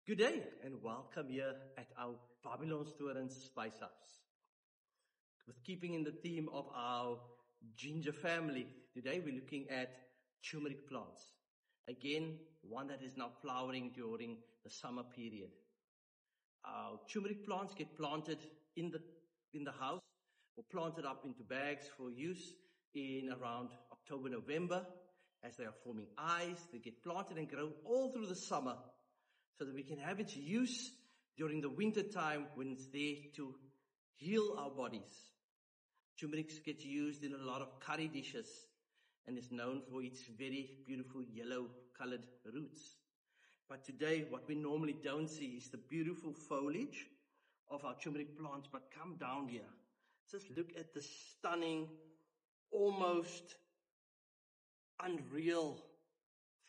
Good day and welcome here at our Babylon Storens Spice House. With keeping in the theme of our ginger family, today we're looking at turmeric plants. Again, one that is now flowering during the summer period. Our turmeric plants get planted in the house or planted up into bags for use in around October, November. As they are forming eyes, they get planted and grow all through the summer so that we can have its use during the winter time when it's there to heal our bodies. Turmeric gets used in a lot of curry dishes and is known for its very beautiful yellow colored roots. But today, what we normally don't see is the beautiful foliage of our turmeric plants. But come down here. Just look at the stunning, almost unreal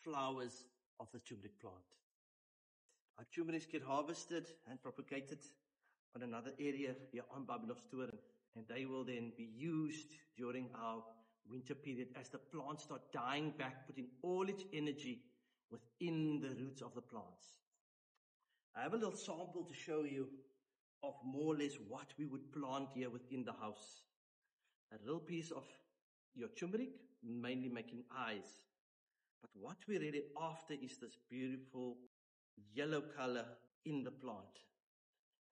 flowers of the turmeric plant. Our turmerics get harvested and propagated on another area here on Babylonstoren, and they will then be used during our winter period as the plants start dying back, putting all its energy within the roots of the plants. I have a little sample to show you of more or less what we would plant here within the house. A little piece of your turmeric, mainly making eyes. But what we're really after is this beautiful yellow color in the plant.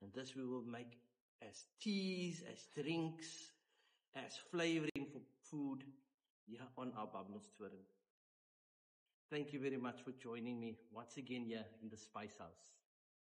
And this we will make as teas, as drinks, as flavoring for food here on our Babylonstoren. Thank you very much for joining me once again here in the Spice House.